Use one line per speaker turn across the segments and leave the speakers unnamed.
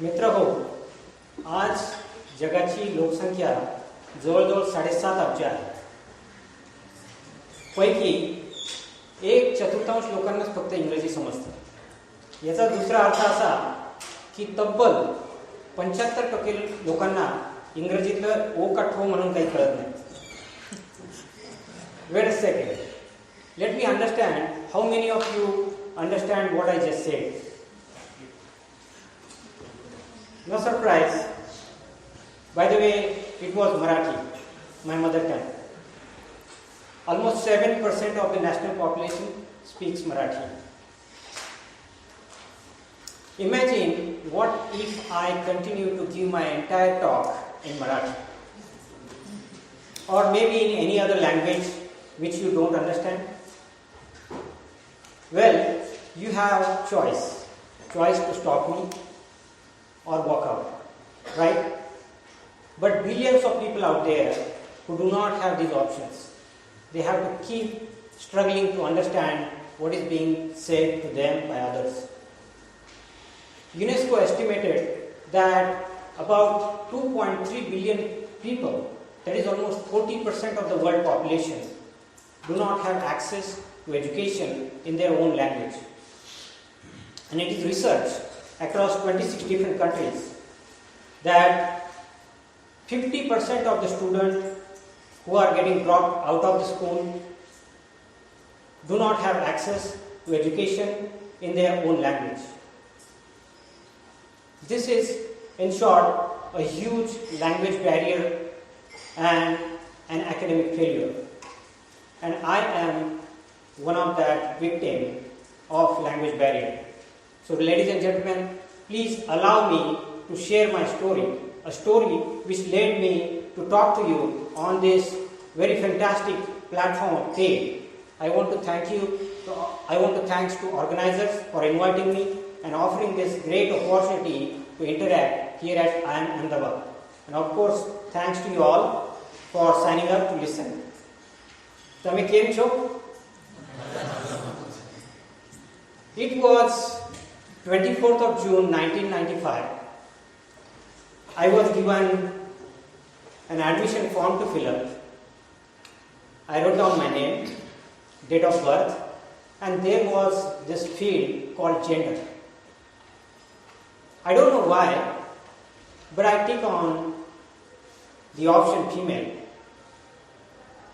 मित्र हो, आज जगाची लोकसंख्या जवळजवळ 7.5 अब्ज आहे. पैकी 1/4 लोकांनाच फक्त इंग्रजी समजतं. याचा दुसरा अर्थ असा की तब्बल 75% लोकांना इंग्रजीतलं ओ का ठो म्हणून काही कळत नाही. Wait a second. Let me understand how many of you understand what I just said. No surprise. By the way, it was Marathi, my mother tongue. Almost 7% of the national population speaks Marathi. Imagine what if I continue to give my entire talk in Marathi, or maybe in any other language which you don't understand. Well, you have choice to stop me or walk out, right? But billions of people out there who do not have these options, they have to keep struggling to understand what is being said to them by others. UNESCO estimated that about 2.3 billion people, that is almost 40% of the world population, do not have access to education in their own language. And it is researched across 26 different countries that 50% of the students who are getting dropped out of the school do not have access to education in their own language. This is, in short, a huge language barrier and an academic failure. And I am one of that victim of language barrier. So ladies and gentlemen, please allow me to share my story, a story which led me to talk to you on this very fantastic platform of TED. I want to thanks to organizers for inviting me and offering this great opportunity to interact here at TEDxIIMAhmedabad. And of course, thanks to you all for signing up to listen. તમે કેમ છો? It was 24th of June 1995. I was given an admission form to fill up. I wrote down my name, date of birth, and there was this field called gender. I don't know why, but I clicked on the option female.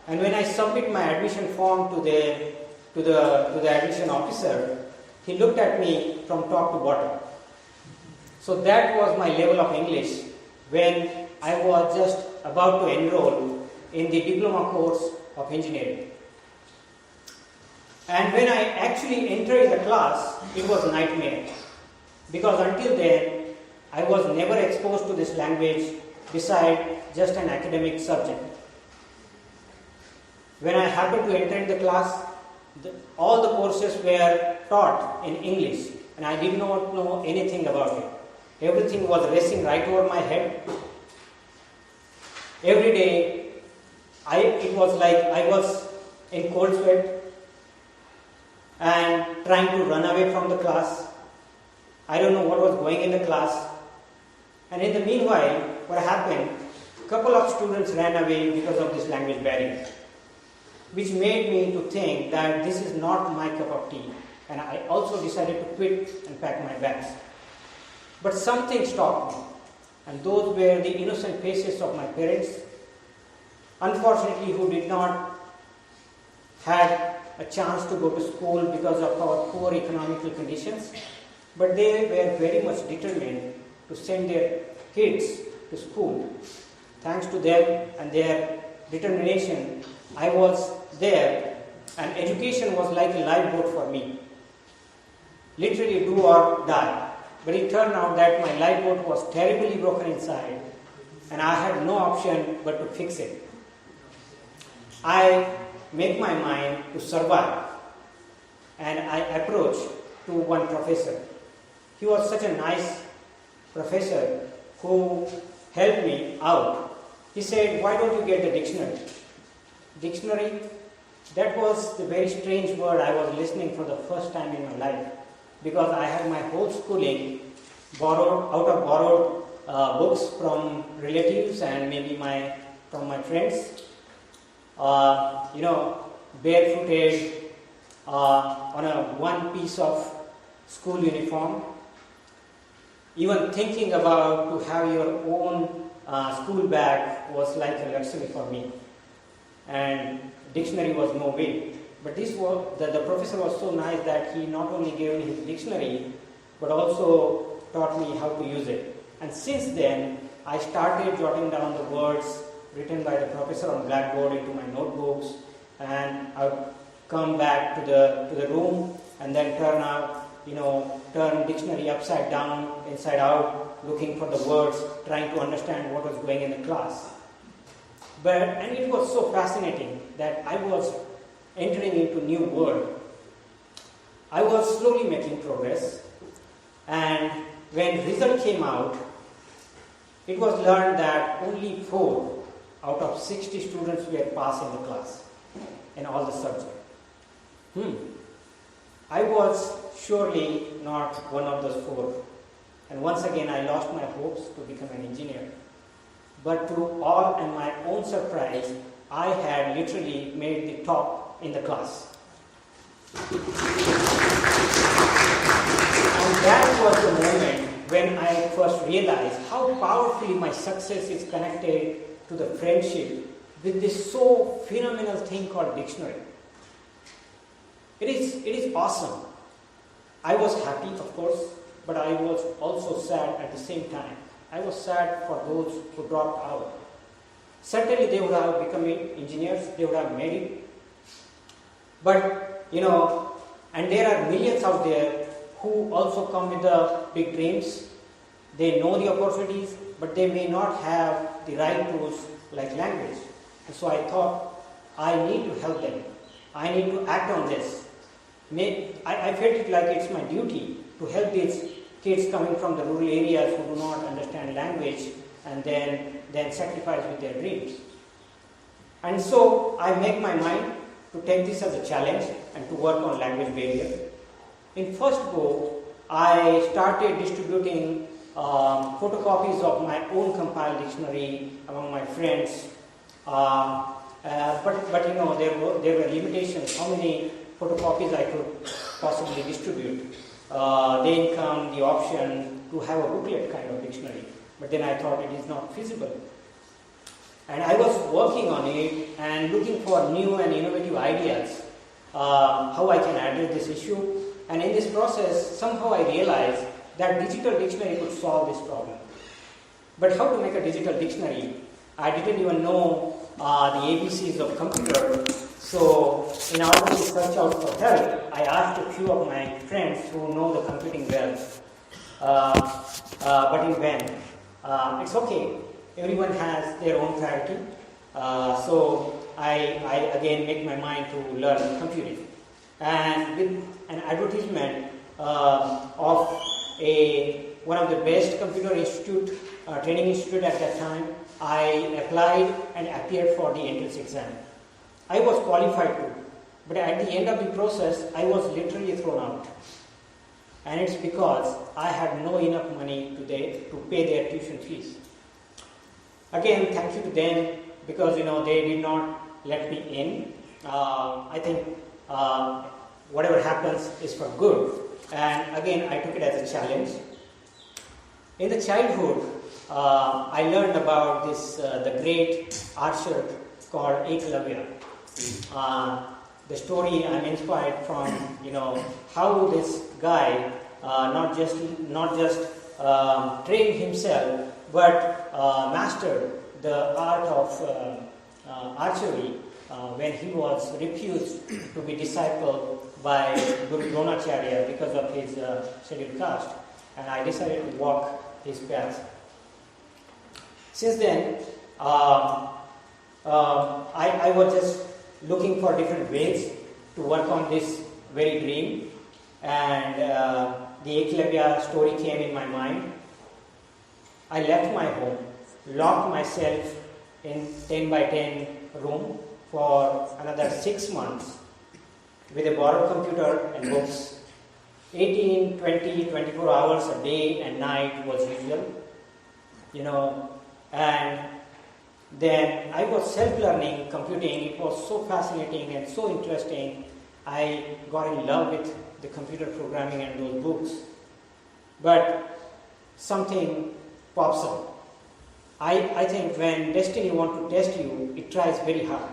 And when I submit my admission form to the admission officer, he looked at me from top to bottom. So that was my level of English when I was just about to enroll in the diploma course of engineering. And when I actually entered the class, it was a nightmare. Because until then, I was never exposed to this language beside just an academic subject. When I happened to enter in the class, all the courses were taught in English, and I did not know anything about it. Everything was racing right over my head. Every day, it was like I was in cold sweat and trying to run away from the class. I don't know what was going in the class. And in the meanwhile, what happened, a couple of students ran away because of this language barrier, which made me to think that this is not my cup of tea. And I also decided to quit and pack my bags. But something stopped me, and those were the innocent faces of my parents, unfortunately who did not had a chance to go to school because of our poor economical conditions, but they were very much determined to send their kids to school. Thanks to them and their determination, I was there, and education was like a lifeboat for me. Literally do or die. But it turned out that my lifeboat was terribly broken inside, and I had no option but to fix it. I make my mind to survive, and I approached to one professor. He was such a nice professor who helped me out. He said, "Why don't you get the dictionary?" Dictionary? That was the very strange word I was listening for the first time in my life, because I had my whole schooling borrowed books from relatives and maybe from my friends. Barefooted on one piece of school uniform. Even thinking about to have your own school bag was like a luxury for me. And dictionary was no way. But the professor was so nice that he not only gave me his dictionary, but also taught me how to use it. And since then, I started jotting down the words written by the professor on blackboard into my notebooks, and I would come back to the room and then turn dictionary upside down, inside out, looking for the words, trying to understand what was going in the class. And it was so fascinating that I was entering into new world. I was slowly making progress, and when result came out, it was learned that only 4 out of 60 students were passing the class in all the subjects. I was surely not one of those 4. And once again, I lost my hopes to become an engineer. But to all and my own surprise, I had literally made the top in the class. And that was the moment when I first realized how powerfully my success is connected to the friendship with this so phenomenal thing called dictionary. It is awesome. I was happy, of course, but I was also sad at the same time. I was sad for those who dropped out. Certainly they would have become engineers, they would have made it. But, and there are millions out there who also come with the big dreams. They know the opportunities, but they may not have the right tools like language. And so I thought, I need to help them. I need to act on this. I felt it like it's my duty to help these kids coming from the rural areas who do not understand language and then sacrifice with their dreams. And so I make my mind to take this as a challenge and to work on language barrier. In first go, I started distributing photocopies of my own compiled dictionary among my friends. But there were limitations how many photocopies I could possibly distribute. Then come the option to have a booklet kind of dictionary. But then I thought it is not feasible. And I was working on it and looking for new and innovative ideas, how I can address this issue. And in this process, somehow I realized that digital dictionary could solve this problem. But how to make a digital dictionary? I didn't even know the ABCs of computer. So in order to search out for help, I asked a few of my friends who know the computing well, but in vain. It's okay. Everyone has their own priority. So I again make my mind to learn computing. And with an advertisement of one of the best computer institute, training institute at that time, I applied and appeared for the entrance exam. I was qualified to, but at the end of the process, I was literally thrown out. And it's because I had no enough money to pay their tuition fees. Again, thank you to them because they did not let me in. I think whatever happens is for good. And again, I took it as a challenge. In the childhood, I learned about the great archer called Eklavya. The story I'm inspired from, how this guy not just trained himself, but mastered the art of archery when he was refused to be discipled by Guru Dronacharya because of his scheduled caste, and I decided to walk his path. Since then, I was just looking for different ways to work on this very dream, and the Eklavya story came in my mind. I left my home, locked myself in 10 by 10 room for another 6 months with a borrowed computer and books. 18, 20, 24 hours a day and night was usual, and then I was self-learning computing. It was so fascinating and so interesting. I got in love with the computer programming and those books. But something pops up. I think when destiny wants to test you, it tries very hard.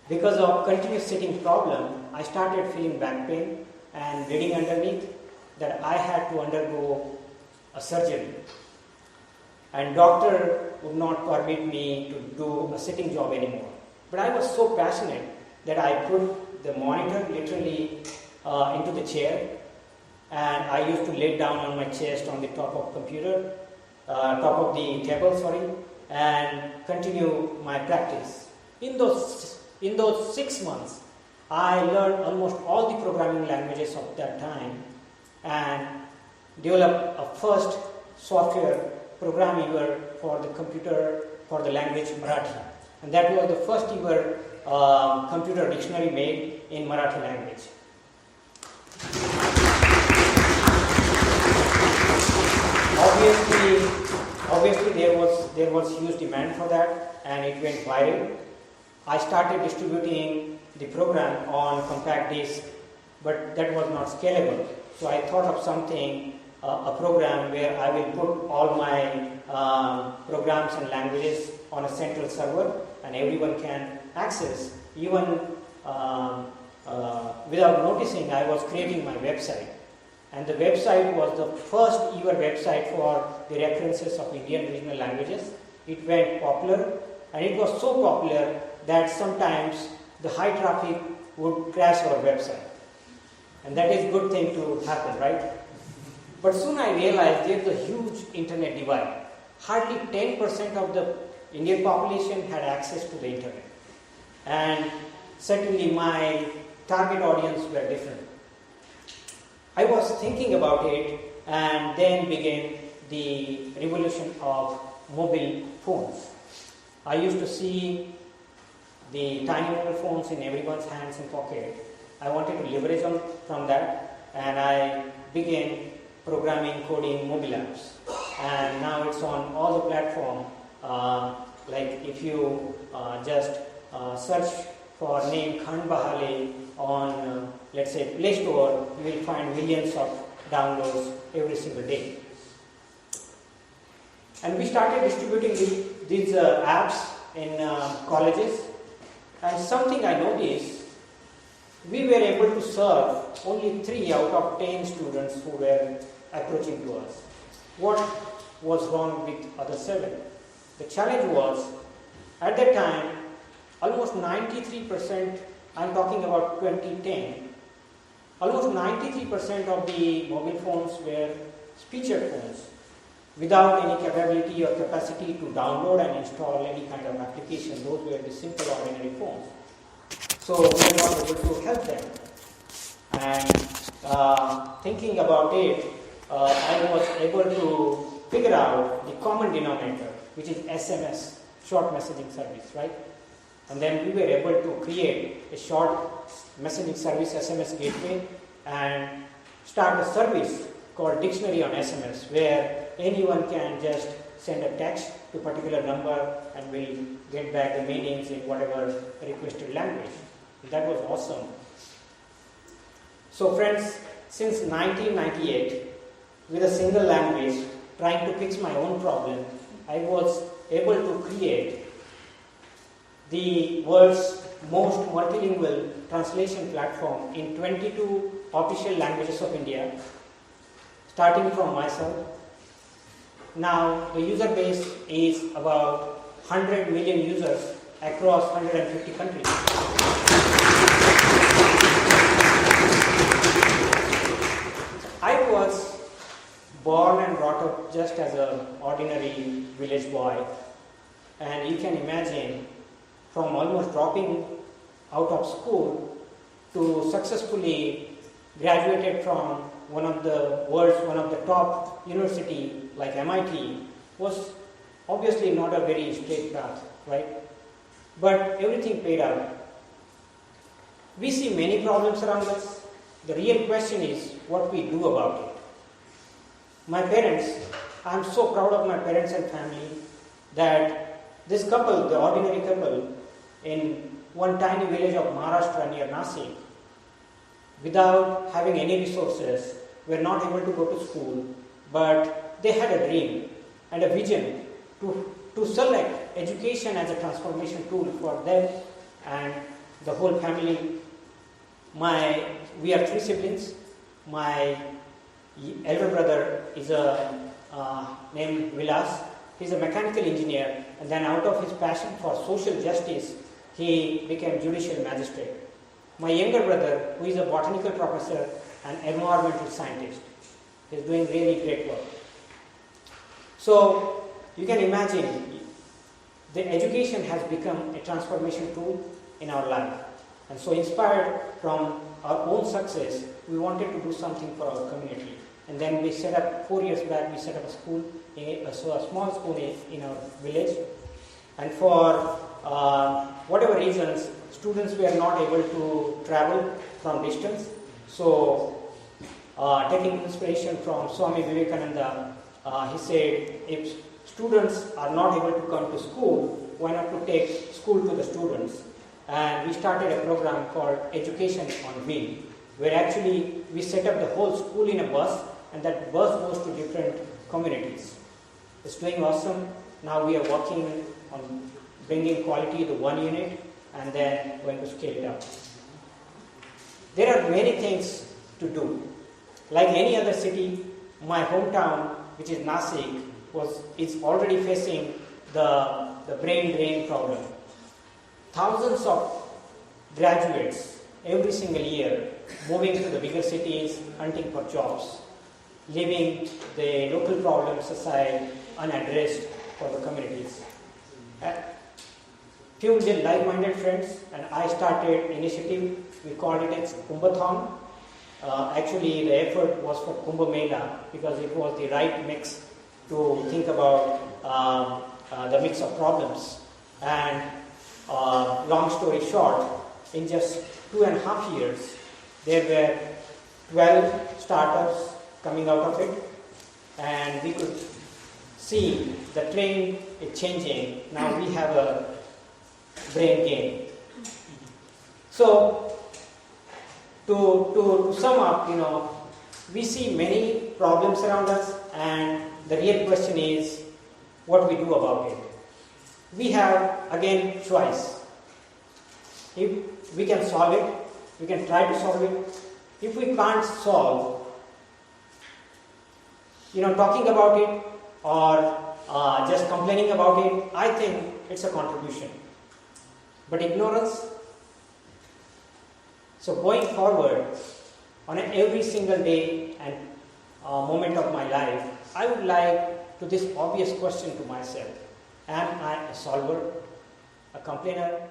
Because of continuous sitting problem, I started feeling back pain and bleeding underneath that I had to undergo a surgery. And doctor would not permit me to do a sitting job anymore. But I was so passionate that I put the monitor literally into the chair, and I used to lay down on my chest on the top of the table, and continue my practice. In those 6 months, I learned almost all the programming languages of that time and developed a first software programmer for the computer for the language Marathi. And that was the first ever computer dictionary made in Marathi language. Obviously there was huge demand for that, and it went viral. I started distributing the program on compact disc, but that was not scalable. So I thought of something, a program where I will put all my programs and languages on a central server, and everyone can access. Even without noticing, I was creating my website. And the website was the first ever website for the references of Indian regional languages. It went popular, and it was so popular that sometimes the high traffic would crash our website. And that is a good thing to happen, right? But soon I realized there is a huge internet divide. Hardly 10% of the Indian population had access to the internet. And certainly my target audience were different. I was thinking about it, and then began the revolution of mobile phones. I used to see the tiny mobile phones in everyone's hands and pocket. I wanted to leverage from that, and I began programming, coding mobile apps. And now it's on all the platforms. Like if you just search for name Khandbahale on, let's say, Play Store, you will find millions of downloads every single day. And we started distributing these apps in colleges. And something I noticed, we were able to serve only 3 out of 10 students who were approaching to us. What was wrong with other 7? The challenge was, at that time, almost 93%, I'm talking about 2010, almost 93% of the mobile phones were feature phones without any capability or capacity to download and install any kind of application. Those were the simple ordinary phones. So we were not able to help them. And thinking about it, I was able to figure out the common denominator, which is SMS, short messaging service, right? And then we were able to create a short messaging service, SMS gateway, and start a service called Dictionary on SMS, where anyone can just send a text to a particular number and will get back the meanings in whatever requested language. That was awesome. So friends, since 1998, with a single language, trying to fix my own problem, I was able to create the world's most multilingual translation platform in 22 official languages of India, starting from myself. Now the user base is about 100 million users across 150 countries. I was born and brought up just as an ordinary village boy, and you can imagine, from almost dropping out of school to successfully graduated from one of the top university like MIT, was obviously not a very straight path, right? But everything paid out. We see many problems around us, The real question is what we do about it. My parents, I am so proud of my parents and family that this couple, the ordinary couple, in one tiny village of Maharashtra near Nasik, without having any resources, were not able to go to school, but they had a dream and a vision to select education as a transformation tool for them and the whole family. We are 3 siblings. My elder brother is named Vilas. He's a mechanical engineer, and then out of his passion for social justice, he became judicial magistrate. My younger brother, who is a botanical professor and environmental scientist, is doing really great work. So you can imagine the education has become a transformation tool in our life. And so inspired from our own success, we wanted to do something for our community. And then we set up, 4 years back, we set up a school, a small school in our village. And for whatever reasons, students were not able to travel from distance. So taking inspiration from Swami Vivekananda, he said, if students are not able to come to school, why not to take school to the students? And we started a program called Education on Wheel, where actually we set up the whole school in a bus, and that bus goes to different communities. It's doing awesome. Now we are working on bringing quality to 1 unit and then going to scale it up. There are many things to do. Like any other city, my hometown, which is Nasik, is already facing the brain drain problem. Thousands of graduates every single year moving to the bigger cities, hunting for jobs, leaving the local problems aside, unaddressed for the communities. Few like-minded friends and I started initiative. We called it as Kumbhathon. Actually, the effort was for Kumbh Mela because it was the right mix to think about the mix of problems. And long story short, in just 2.5 years, there were 12 startups coming out of it, and we could see the trend is changing. Now we have a brain gain. So, to sum up, we see many problems around us, and the real question is what we do about it. We have, again, choice. If we can solve it, we can try to solve it. If we can't solve, talking about it or just complaining about it, I think it's a contribution. But ignorance. So going forward, on every single day and moment of my life, I would like to this obvious question to myself: am I a solver, a complainer,